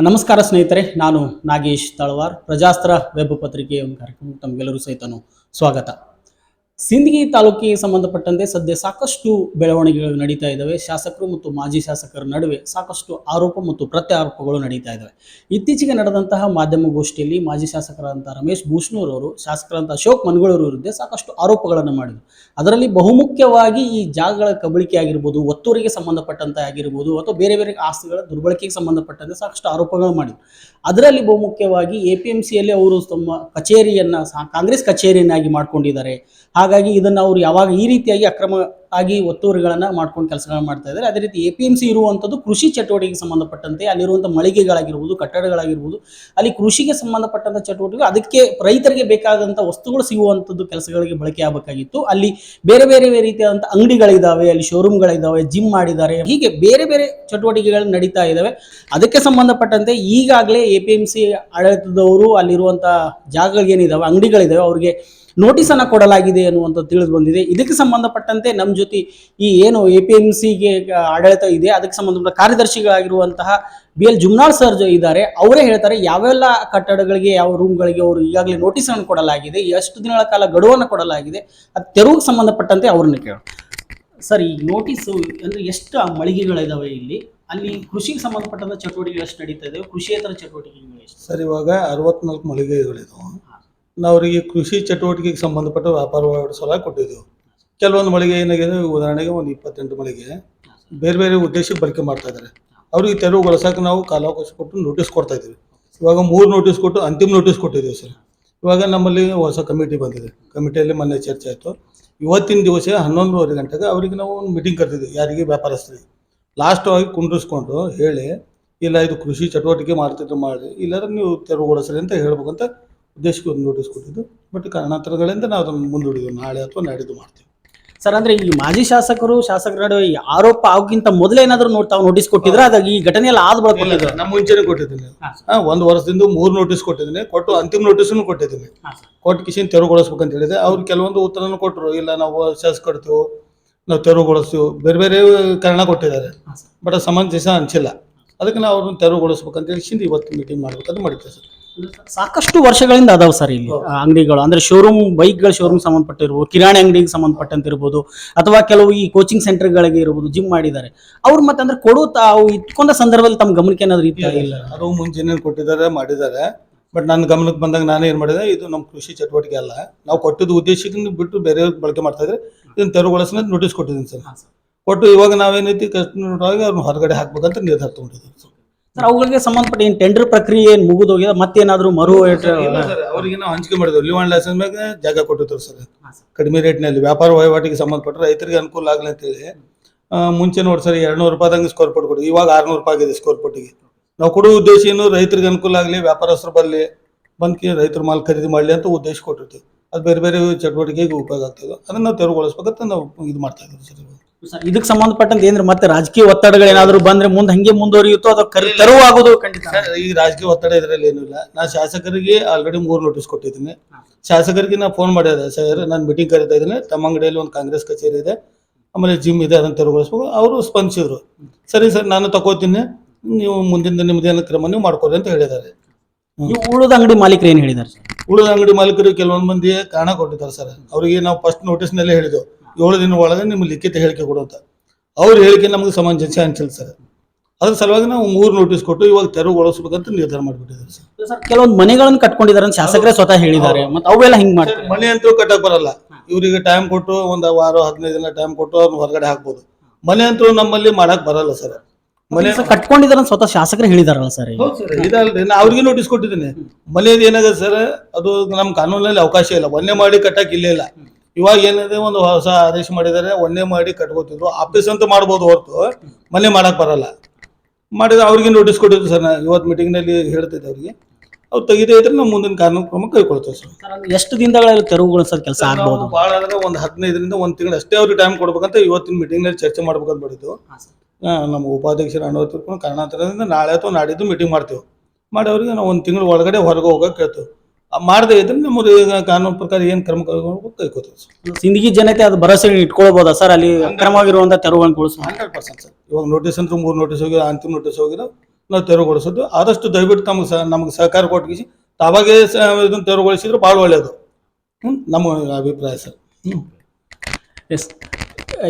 ನಮಸ್ಕಾರ ಸ್ನೇಹಿತರೆ, ನಾನು ನಾಗೇಶ್ ತಳವಾರ್. ಪ್ರಜಾಸ್ತ್ರ ವೆಬ್ ಪತ್ರಿಕೆಯ ಒಂದು ಕಾರ್ಯಕ್ರಮಕ್ಕೆ ತಮಗೆಲ್ಲರೂ ಸಹಿತನು ಸ್ವಾಗತ. ಸಿಂದಗಿ ತಾಲೂಕಿಗೆ ಸಂಬಂಧಪಟ್ಟಂತೆ ಸದ್ಯ ಸಾಕಷ್ಟು ಬೆಳವಣಿಗೆಗಳು ನಡೀತಾ ಇದ್ದಾವೆ. ಶಾಸಕರು ಮತ್ತು ಮಾಜಿ ಶಾಸಕರ ನಡುವೆ ಸಾಕಷ್ಟು ಆರೋಪ ಮತ್ತು ಪ್ರತ್ಯಾರೋಪಗಳು ನಡೀತಾ ಇದ್ದಾವೆ. ಇತ್ತೀಚೆಗೆ ನಡೆದಂತಹ ಮಾಧ್ಯಮಗೋಷ್ಠಿಯಲ್ಲಿ ಮಾಜಿ ಶಾಸಕರಾದಂತಹ ರಮೇಶ್ ಭೂಷಣೂರ್ ಅವರು ಶಾಸಕರಾದಂತಹ ಅಶೋಕ್ ಮನಗೋಳೂರು ವಿರುದ್ಧ ಸಾಕಷ್ಟು ಆರೋಪಗಳನ್ನು ಮಾಡಿದರು. ಅದರಲ್ಲಿ ಬಹುಮುಖ್ಯವಾಗಿ ಈ ಜಾಗಗಳ ಕಬಳಿಕೆ ಆಗಿರ್ಬೋದು, ಒತ್ತುವರಿಗೆ ಸಂಬಂಧಪಟ್ಟಂತೆ ಆಗಿರ್ಬೋದು, ಅಥವಾ ಬೇರೆ ಬೇರೆ ಆಸ್ತಿಗಳ ದುರ್ಬಳಕೆಗೆ ಸಂಬಂಧಪಟ್ಟಂತೆ ಸಾಕಷ್ಟು ಆರೋಪಗಳು ಮಾಡಿದರು. ಅದರಲ್ಲಿ ಬಹುಮುಖ್ಯವಾಗಿ APMCಯಲ್ಲಿ ಅವರು ತಮ್ಮ ಕಚೇರಿಯನ್ನು ಕಾಂಗ್ರೆಸ್ ಕಚೇರಿಯನ್ನಾಗಿ ಮಾಡ್ಕೊಂಡಿದ್ದಾರೆ. ಹಾಗಾಗಿ ಇದನ್ನು ಅವರು ಯಾವಾಗ ಈ ರೀತಿಯಾಗಿ ಅಕ್ರಮ ಆಗಿ ಒತ್ತುವರಿಗಳನ್ನು ಮಾಡ್ಕೊಂಡು ಕೆಲಸಗಳನ್ನು ಮಾಡ್ತಾ ಇದ್ದಾರೆ. ಅದೇ ರೀತಿ APMC ಇರುವಂಥದ್ದು ಕೃಷಿ ಚಟುವಟಿಕೆಗೆ ಸಂಬಂಧಪಟ್ಟಂತೆ ಅಲ್ಲಿರುವಂಥ ಮಳಿಗೆಗಳಾಗಿರ್ಬೋದು, ಕಟ್ಟಡಗಳಾಗಿರ್ಬೋದು, ಅಲ್ಲಿ ಕೃಷಿಗೆ ಸಂಬಂಧಪಟ್ಟಂಥ ಚಟುವಟಿಕೆ, ಅದಕ್ಕೆ ರೈತರಿಗೆ ಬೇಕಾದಂಥ ವಸ್ತುಗಳು ಸಿಗುವಂಥದ್ದು ಕೆಲಸಗಳಿಗೆ ಬಳಕೆ ಆಗಬೇಕಾಗಿತ್ತು. ಅಲ್ಲಿ ಬೇರೆ ಬೇರೆ ರೀತಿಯಾದಂಥ ಅಂಗಡಿಗಳಿದ್ದಾವೆ, ಅಲ್ಲಿ ಶೋರೂಮ್ಗಳಿದ್ದಾವೆ, ಜಿಮ್ ಮಾಡಿದ್ದಾರೆ, ಹೀಗೆ ಬೇರೆ ಬೇರೆ ಚಟುವಟಿಕೆಗಳು ನಡೀತಾ ಇದ್ದಾವೆ. ಅದಕ್ಕೆ ಸಂಬಂಧಪಟ್ಟಂತೆ ಈಗಾಗಲೇ APMC ಆಡಳಿತದವರು ಅಲ್ಲಿರುವಂಥ ಜಾಗಗಳೇನಿದ್ದಾವೆ, ಅಂಗಡಿಗಳಿದ್ದಾವೆ, ಅವರಿಗೆ ನೋಟಿಸನ್ನು ಕೊಡಲಾಗಿದೆ ಅನ್ನುವಂಥ ತಿಳಿದು ಬಂದಿದೆ. ಇದಕ್ಕೆ ಸಂಬಂಧಪಟ್ಟಂತೆ ನಮ್ಮ ಜೊತೆ ಈ ಏನು APMCಗೆ ಆಡಳಿತ ಇದೆ ಅದಕ್ಕೆ ಸಂಬಂಧಪಟ್ಟ ಕಾರ್ಯದರ್ಶಿಗಳಾಗಿರುವಂತಹ BL ಜುಮ್ನಾಳ್ ಸರ್ ಇದ್ದಾರೆ. ಅವರೇ ಹೇಳ್ತಾರೆ ಯಾವೆಲ್ಲ ಕಟ್ಟಡಗಳಿಗೆ, ಯಾವ ರೂಮ್ಗಳಿಗೆ ಅವರು ಈಗಾಗಲೇ ನೋಟಿಸನ್ನು ಕೊಡಲಾಗಿದೆ, ಎಷ್ಟು ದಿನಗಳ ಕಾಲ ಗಡುವನ್ನು ಕೊಡಲಾಗಿದೆ, ಅದು ತೆರವುಗೆ ಸಂಬಂಧಪಟ್ಟಂತೆ ಅವ್ರನ್ನ ಕೇಳೋಣ. ಸರ್, ಈ ನೋಟಿಸು ಅಂದರೆ ಎಷ್ಟು ಮಳಿಗೆಗಳಿದಾವೆ ಇಲ್ಲಿ, ಅಲ್ಲಿ ಕೃಷಿಗೆ ಸಂಬಂಧಪಟ್ಟಂಥ ಚಟುವಟಿಕೆಗಳು ಎಷ್ಟು ನಡೀತಾ ಇದ್ದಾವೆ, ಕೃಷಿಯೇತರ ಚಟುವಟಿಕೆಗಳು ಎಷ್ಟು? ಸರ್, ಇವಾಗ 64 ಮಳಿಗೆಗಳಿದಾವೆ. ನಾವು ಅವರಿಗೆ ಕೃಷಿ ಚಟುವಟಿಕೆಗೆ ಸಂಬಂಧಪಟ್ಟ ವ್ಯಾಪಾರ ಸಲುವಾಗಿ ಕೊಟ್ಟಿದ್ದೆವು. ಕೆಲವೊಂದು ಮಳಿಗೆ ಏನಾಗಿದೆ, ಉದಾಹರಣೆಗೆ ಒಂದು 28 ಮಳಿಗೆ ಬೇರೆ ಬೇರೆ ಉದ್ದೇಶಕ್ಕೆ ಬಳಕೆ ಮಾಡ್ತಾ ಇದ್ದಾರೆ. ಅವ್ರಿಗೆ ತೆರವುಗೊಳಿಸೋಕೆ ನಾವು ಕಾಲಾವಕಾಶ ಕೊಟ್ಟು ನೋಟಿಸ್ ಕೊಡ್ತಾ ಇದ್ದೀವಿ. ಇವಾಗ 3 ನೋಟಿಸ್ ಕೊಟ್ಟು ಅಂತಿಮ ನೋಟಿಸ್ ಕೊಟ್ಟಿದ್ದೀವಿ ಸರ್. ಇವಾಗ ನಮ್ಮಲ್ಲಿ ಹೊಸ ಕಮಿಟಿ ಬಂದಿದೆ. ಕಮಿಟಿಯಲ್ಲಿ ಮೊನ್ನೆ ಚರ್ಚೆ ಆಯಿತು. ಇವತ್ತಿನ ದಿವಸ 11:30 ಗಂಟೆಗೆ ಅವರಿಗೆ ನಾವು ಒಂದು ಮೀಟಿಂಗ್ ಕರೆದಿದ್ವಿ. ಯಾರಿಗೆ? ವ್ಯಾಪಾರಸ್ಥರಿಗೆ. ಲಾಸ್ಟ್ ಆಗಿ ಕುಂಡ್ರಿಸ್ಕೊಂಡು ಹೇಳಿ, ಇಲ್ಲ ಇದು ಕೃಷಿ ಚಟುವಟಿಕೆ ಮಾಡ್ತಿದ್ರು ಮಾಡಿ, ಇಲ್ಲಾಂದ್ರೆ ನೀವು ತೆರವುಗೊಳಿಸ್ರಿ ಅಂತ ಹೇಳ್ಬೇಕಂತ ಉದ್ದೇಶಕ್ಕೆ ಒಂದು ನೋಟಿಸ್ ಕೊಟ್ಟಿದ್ದು. ಬಟ್ ಕಾರಣಾಂತರಗಳಿಂದ ನಾವು ಅದನ್ನು ಮುಂದೂಡಿದ್ವಿ. ನಾಳೆ ಅಥವಾ ನಾಡಿದ್ದು ಮಾಡ್ತೀವಿ ಸರ್. ಅಂದ್ರೆ ಈ ಮಾಜಿ ಶಾಸಕರ ನಡುವೆ ಈ ಆರೋಪ ಆಗೋಕ್ಕಿಂತ ಮೊದಲೇ ಏನಾದ್ರು ತಾವು ನೋಟಿಸ್ ಕೊಟ್ಟಿದ್ರೆ ಅದಾಗ ಈ ಘಟನೆಯಲ್ಲಿ ಆದ ಬಳಕ ನಮ್ಮ ಮುಂಚೆನೇ ಕೊಟ್ಟಿದ್ದೀನಿ. 1 ವರ್ಷದಿಂದ 3 ನೋಟಿಸ್ ಕೊಟ್ಟಿದ್ದೀನಿ. ಕೊಟ್ಟು ಅಂತಿಮ ನೋಟಿಸ್ನು ಕೊಟ್ಟಿದ್ದೀನಿ. ಕೊಟ್ಟು ಕಿಶನ್ ತೆರವುಗೊಳಿಸ್ಬೇಕಂತ ಹೇಳಿದೆ. ಅವ್ರು ಕೆಲವೊಂದು ಉತ್ತರನೂ ಕೊಟ್ಟರು. ಇಲ್ಲ, ನಾವು ಶಾಸಕ ಕೊಡ್ತೀವಿ, ನಾವು ತೆರವುಗೊಳಿಸ್ತೀವಿ, ಬೇರೆ ಬೇರೆ ಕಾರಣ ಕೊಟ್ಟಿದ್ದಾರೆ. ಬಟ್ ಸಮಂಜಸ ಅನಿಸಿಲ್ಲ. ಅದಕ್ಕೆ ನಾವು ಅವ್ರನ್ನ ತೆರವುಗೊಳಿಸ್ಬೇಕಂತ ಹೇಳಿ ಇವತ್ತು ಮೀಟಿಂಗ್ ಮಾಡ್ಬೇಕಂತ ಮಾಡಿದ್ದೆ ಸರ್. ಸಾಕಷ್ಟು ವರ್ಷಗಳಿಂದ ಅದಾವ ಸರ್ ಇಲ್ಲಿ ಅಂಗಡಿಗಳು. ಅಂದ್ರೆ ಶೋರೂಮ್, ಬೈಕ್ಗಳ ಶೋರೂಮ್ ಸಂಬಂಧಪಟ್ಟಿರ್ಬೋದು, ಕಿರಾಣಿ ಅಂಗಡಿಗೆ ಸಂಬಂಧಪಟ್ಟಂತೆ ಇರ್ಬೋದು, ಅಥವಾ ಕೆಲವು ಈ ಕೋಚಿಂಗ್ ಸೆಂಟರ್ಗಳಿಗೆ ಇರ್ಬೋದು, ಜಿಮ್ ಮಾಡಿದ್ದಾರೆ ಅವರು. ಮತ್ತೆ ಅಂದ್ರೆ ತಾವು ಇಟ್ಕೊಂಡ ಸಂದರ್ಭದಲ್ಲಿ ತಮ್ಮ ಗಮನಕ್ಕೆ ಏನಾದ್ರು ಇಲ್ಲ? ಅದು ಮುಂಚೆನೇ ಕೊಟ್ಟಿದ್ದಾರೆ, ಮಾಡಿದ್ದಾರೆ. ಬಟ್ ನನ್ನ ಗಮನಕ್ಕೆ ಬಂದಾಗ ನಾನು ಏನು ಮಾಡಿದೆ, ಇದು ನಮ್ಮ ಕೃಷಿ ಚಟುವಟಿಕೆ ಅಲ್ಲ, ನಾವು ಕೊಟ್ಟಿದ್ದು ಉದ್ದೇಶಕ್ಕೆ ಬಿಟ್ಟು ಬೇರೆ ಬಳಕೆ ಮಾಡ್ತಾ ಇದ್ರೆ ಇದನ್ನು ತೆರವುಗೊಳಿಸ ನೋಟಿಸ್ ಕೊಟ್ಟಿದ್ದೀನಿ ಸರ್. ಕೊಟ್ಟು ಇವಾಗ ನಾವೇನೈತಿ ಕಷ್ಟವಾಗಿ ಅವ್ರನ್ನ ಹೊರಗಡೆ ಹಾಕ್ಬೇಕಂತ ನಿರ್ಧಾರ ತಗೊಂಡಿದ್ದೀವಿ ಸರ್. ಅವುಗಳಿಗೆ ಸಂಬಂಧಪಟ್ಟ ಏನು ಟೆಂಡರ್ ಪ್ರಕ್ರಿಯೆ ಮುಗಿದೋಗಿದೆ, ಮತ್ತೇನಾದ್ರು ಅವರಿಗೆ ನಾವು ಹಂಚಿಕೆ ಮಾಡಿದ್ವಿ. ಲಿವ್ ಅಂಡ್ ಲೈಸೆನ್ಸ್ ಮೇಲೆ ಜಾಗ ಕೊಟ್ಟಿದ್ರು ಸರ್, ಕಡಿಮೆ ರೇಟ್ನಲ್ಲಿ ವ್ಯಾಪಾರ ವಹಿವಾಟಿಗೆ ಸಂಬಂಧಪಟ್ಟ ರೈತರಿಗೆ ಅನುಕೂಲ ಆಗಲಿ ಅಂತೇಳಿ. ಮುಂಚೆ ನೋಡಿ ಸರ್, 200 ರೂಪಾಯಿದಂಗೆ ಸ್ಕ್ವೇರ್ ಫೀಟ್ ಕೊಡಿ, ಇವಾಗ 600 ರೂಪಾಯಿ ಆಗಿದೆ ಸ್ಕ್ವೇರ್ ಫೀಟಿಗೆ. ನಾವು ಕೊಡುವ ಉದ್ದೇಶ ಏನು, ರೈತರಿಗೆ ಅನುಕೂಲ ಆಗಲಿ, ವ್ಯಾಪಾರಸ್ಥರು ಬರಲಿ, ಬಂದು ರೈತರ ಮಾಲ್ ಖರೀದಿ ಮಾಡಲಿ ಅಂತ ಉದ್ದೇಶ ಕೊಟ್ಟಿರ್ತೀವಿ. ಅದು ಬೇರೆ ಬೇರೆ ಚಟುವಟಿಕೆಗೆ ಉಪಯೋಗ ಆಗ್ತದೆ. ಅದನ್ನು ನಾವು ತೆರವುಗೊಳಿಸ್ಬೇಕಂತ ನಾವು ಇದು ಮಾಡ್ತಾ ಇದ್ದೀವಿ ಸರ್. ಇದಕ್ಕೆ ಸಂಬಂಧಪಟ್ಟಂತೆ ಏನ್ರಿ ಮತ್ತೆ ರಾಜಕೀಯ ಒತ್ತಡಗಳು ಏನಾದ್ರು ಬಂದ್ರೆ ಮುಂದೆ ಹಂಗೆ ಮುಂದುವರಿಯುತ್ತೋ ಅಥವಾ ತೆರವಾಗೋದು ಖಂಡಿತ? ಈ ರಾಜಕೀಯ ಒತ್ತಡ ಇದರಲ್ಲಿ ಏನೂ ಇಲ್ಲ. ನಾನು ಶಾಸಕರಿಗೆ ಆಲ್ರೆಡಿ 3 ನೋಟಿಸ್ ಕೊಟ್ಟಿದ್ದೀನಿ. ಶಾಸಕರಿಗೆ ನಾನು ಫೋನ್ ಮಾಡಿದೆ, ಸರ್ ನಾನು ಮೀಟಿಂಗ್ ಕರೀತಾ ಇದ್ದೀನಿ, ತಮ್ಮ ಅಂಗಡಿಯಲ್ಲಿ ಒಂದು ಕಾಂಗ್ರೆಸ್ ಕಚೇರಿ ಇದೆ, ಆಮೇಲೆ ಜಿಮ್ ಇದೆ, ಅದನ್ನು ತೆರವುಗೊಳಿಸ್ಬೇಕು. ಅವರು ಸ್ಪಂದಿಸಿದ್ರು. ಸರಿ ಸರ್, ನಾನು ತಗೋತೀನಿ, ನೀವು ಮುಂದಿನ ನಿಮ್ಮದೇನು ಕ್ರಮ ನೀವು ಮಾಡ್ಕೊರಿ ಅಂತ ಹೇಳಿದ್ದಾರೆ. ಉಳಿದ ಅಂಗಡಿ ಮಾಲೀಕರು ಏನು ಹೇಳಿದ್ದಾರೆ? ಉಳಿದ ಅಂಗಡಿ ಮಾಲೀಕರು ಕೆಲವೊಂದು ಮಂದಿ ಕಾರಣ ಕೊಟ್ಟಿದ್ದಾರೆ ಸರ್. ಅವರಿಗೆ ನಾವು ಫಸ್ಟ್ ನೋಟಿಸ್ನಲ್ಲೇ ಹೇಳಿದ್ವು, 7 ದಿನ ಒಳಗೆ ನಿಮ್ಮ ಲಿಖಿತ ಹೇಳಿಕೆ ಕೊಡುವಂತ. ಅವ್ರ ಹೇಳಿಕೆ ನಮಗೆ ಸಮಂಜಸ ಅನ್ಸಿಲ್ಲ ಸರ್. ಅದ್ರ ಸಲುವಾಗಿ ನಾವು 3 ನೋಟಿಸ್ ಕೊಟ್ಟು ಇವಾಗ ತೆರವುಗೊಳಿಸ್ಬೇಕಂತ ನಿರ್ಧಾರ ಮಾಡಿಬಿಟ್ಟಿದ್ದಾರೆ ಸರ್. ಕೆಲವೊಂದು ಮನೆಗಳನ್ನು ಕಟ್ಕೊಂಡಿದ್ದಾರೆ ಅಂತ ಶಾಸಕರೇ ಸ್ವತಃ ಹೇಳಿದ್ದಾರೆ. ಮತ್ತೆ ಅವೆಲ್ಲ ಹಿಂಗ್ ಮಾಡ್ತಾರೆ? ಮನೆ ಅಂತೂ ಕಟ್ಟಕ್ ಬರಲ್ಲ. ಇವರಿಗೆ ಟೈಮ್ ಕೊಟ್ಟು ಒಂದು ವಾರ 15 ದಿನ ಟೈಮ್ ಕೊಟ್ಟು ಅವ್ರನ್ನ ಹೊರಗಡೆ ಹಾಕ್ಬೋದು. ಮನೆ ಅಂತೂ ನಮ್ಮಲ್ಲಿ ಮಾಡಕ್ ಬರಲ್ಲ ಸರ್. ಮನೆ ಕಟ್ಕೊಂಡಿದ್ದಾರೆ ಸ್ವತಃ ಶಾಸಕರೇ ಹೇಳಿದಾರಲ್ಲ ಸರ್. ಇದಲ್ರಿ, ನಾ ಅವ್ರಿಗೆ ನೋಟಿಸ್ ಕೊಟ್ಟಿದ್ದೀನಿ. ಮನೆಯದು ಏನಾಗಿದೆ ಸರ್, ಅದು ನಮ್ಮ ಕಾನೂನಲ್ಲಿ ಅವಕಾಶ ಇಲ್ಲ. ಒಂದೇ ಮಾಡಿ ಕಟ್ಟಕ್ ಇಲ್ಲೇ ಇಲ್ಲ. ಇವಾಗ ಏನಿದೆ, ಒಂದು ಹೊಸ ಆದೇಶ ಮಾಡಿದ್ದಾರೆ, ಒಂದೇ ಮಾಡಿ ಕಟ್ಕೋತಿದ್ರು. ಆಫೀಸ್ ಅಂತ ಮಾಡ್ಬೋದು ಹೊರತು ಮನೆ ಮಾಡಕ್ ಬರಲ್ಲ. ಮಾಡಿದ್ರೆ ಅವ್ರಿಗೆ ನೋಟಿಸ್ ಕೊಟ್ಟಿದ್ರು ಸರ್. ನಾನು ಇವತ್ತು ಮೀಟಿಂಗ್ನಲ್ಲಿ ಹೇಳ್ತಿದ್ದೆ ಅವ್ರಿಗೆ. ಅವ್ರು ತೆಗಿದೇ ಇದ್ರೆ ನಾವು ಮುಂದಿನ ಕಾನೂನು ಕ್ರಮ ಕೈಗೊಳ್ತೇವೆ ಸರ್. ಎಷ್ಟು ದಿನಗಳಲ್ಲಿ ತೆರವುಗೊಳಿಸೋದು ಕೆಲಸ ಆಗ್ಬೋದು? ಭಾಳ ಅಂದ್ರೆ ಒಂದು 15ರಿಂದ 1 ತಿಂಗಳು ಅಷ್ಟೇ ಅವ್ರಿಗೆ ಟೈಮ್ ಕೊಡ್ಬೇಕಂತ ಇವತ್ತಿನ ಮೀಟಿಂಗ್ನಲ್ಲಿ ಚರ್ಚೆ ಮಾಡ್ಬೇಕಂತ ಮಾಡಿದ್ದು. ನಮ್ಮ ಉಪಾಧ್ಯಕ್ಷರು ಅಣ್ಣ ಕಾರಣಾಂತರದಿಂದ ನಾಳೆ ಅಥವಾ ನಾಡಿದ್ದು ಮೀಟಿಂಗ್ ಮಾಡ್ತೀವಿ. ಮಾಡಿ ಅವ್ರಿಗೆ ನಾವು 1 ತಿಂಗಳು ಒಳಗಡೆ ಹೊರಗೆ ಹೋಗಕ್ಕೆ ಕೇಳ್ತೀವಿ. ಮಾಡದೇ ಇದ್ರೆ ನಮ್ಮದು ಕಾನೂನು ಪ್ರಕಾರ ಏನು ಕ್ರಮ ಕೈಗೊಳ್ತೀವಿ. ಸಿಂದಗಿ ಜನತೆ ಅದು ಭರವಸೆ ಇಟ್ಕೊಳ್ಬೋದಾ ಸರ್, ಅಲ್ಲಿ ಅಕ್ರಮವಾಗಿರುವಂಥ ತೆರವುಗಳನ್ನು 100% ಸರ್. ಇವಾಗ ನೋಟಿಸ್ ಅಂತೂ 3 ನೋಟಿಸ್ ಹೋಗಿ, ಅಂತಿಮ ನೋಟಿಸ್ ಹೋಗಿರೋ ನಾವು ತೆರವುಗೊಳಿಸೋದು. ಆದಷ್ಟು ದಯವಿಟ್ಟು ನಮ್ಗೆ ಸಹಕಾರ ಕೊಟ್ಟು ತಾವಾಗೇ ಇದನ್ನು ತೆರವುಗೊಳಿಸಿದ್ರೆ ಭಾಳ ಒಳ್ಳೆಯದು. ನಮ್ಮ ಅಭಿಪ್ರಾಯ ಸರ್. ಎಸ್,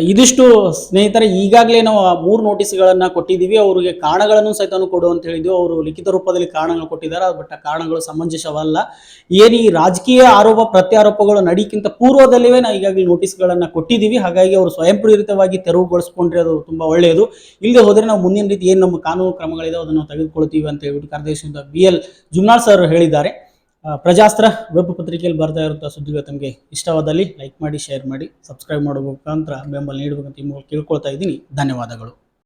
ಇದಿಷ್ಟು ಸ್ನೇಹಿತರೆ, ಈಗಾಗಲೇ ನಾವು 3 ನೋಟಿಸ್ಗಳನ್ನು ಕೊಟ್ಟಿದ್ದೀವಿ. ಅವರಿಗೆ ಕಾರಣಗಳನ್ನು ಸಹಿತ ಕೊಡು ಅಂತ ಹೇಳಿದ್ವಿ. ಅವರು ಲಿಖಿತ ರೂಪದಲ್ಲಿ ಕಾರಣಗಳು ಕೊಟ್ಟಿದ್ದಾರೆ, ಬಟ್ ಆ ಕಾರಣಗಳು ಸಮಂಜಸವಲ್ಲ. ಏನು ಈ ರಾಜಕೀಯ ಆರೋಪ ಪ್ರತ್ಯಾರೋಪಗಳು ನಡೀಕ್ಕಿಂತ ಪೂರ್ವದಲ್ಲಿಯೇ ನಾವು ಈಗಾಗಲೇ ನೋಟಿಸ್ಗಳನ್ನು ಕೊಟ್ಟಿದ್ದೀವಿ. ಹಾಗಾಗಿ ಅವರು ಸ್ವಯಂ ಪ್ರೇರಿತವಾಗಿ ತೆರವುಗೊಳಿಸ್ಕೊಂಡ್ರೆ ಅದು ತುಂಬ ಒಳ್ಳೆಯದು. ಇಲ್ಲದೆ ಹೋದರೆ ನಾವು ಮುಂದಿನ ರೀತಿ ಏನು ನಮ್ಮ ಕಾನೂನು ಕ್ರಮಗಳಿದೆ ಅದನ್ನು ತೆಗೆದುಕೊಳ್ತೀವಿ ಅಂತ ಹೇಳ್ಬಿಟ್ಟು ಕಾರ್ಯದರ್ಶಿಯಿಂದ BL ಜುಮ್ನಾಳ್ ಸರ್ ಹೇಳಿದ್ದಾರೆ. ಪ್ರಜಾಸ್ತ್ರ ವೆಬ್ ಪತ್ರಿಕೆಯಲ್ಲಿ ಬರ್ತಾ ಇರುವಂಥ ಸುದ್ದಿಗಳು ತಮಗೆ ಇಷ್ಟವಾದಲ್ಲಿ ಲೈಕ್ ಮಾಡಿ, ಶೇರ್ ಮಾಡಿ, ಸಬ್ಸ್ಕ್ರೈಬ್ ಮಾಡಬೇಕಂತ ಬೆಂಬಲ ನೀಡಬೇಕಂತ ಕೇಳ್ಕೊಳ್ತಾ ಇದ್ದೀನಿ. ಧನ್ಯವಾದಗಳು.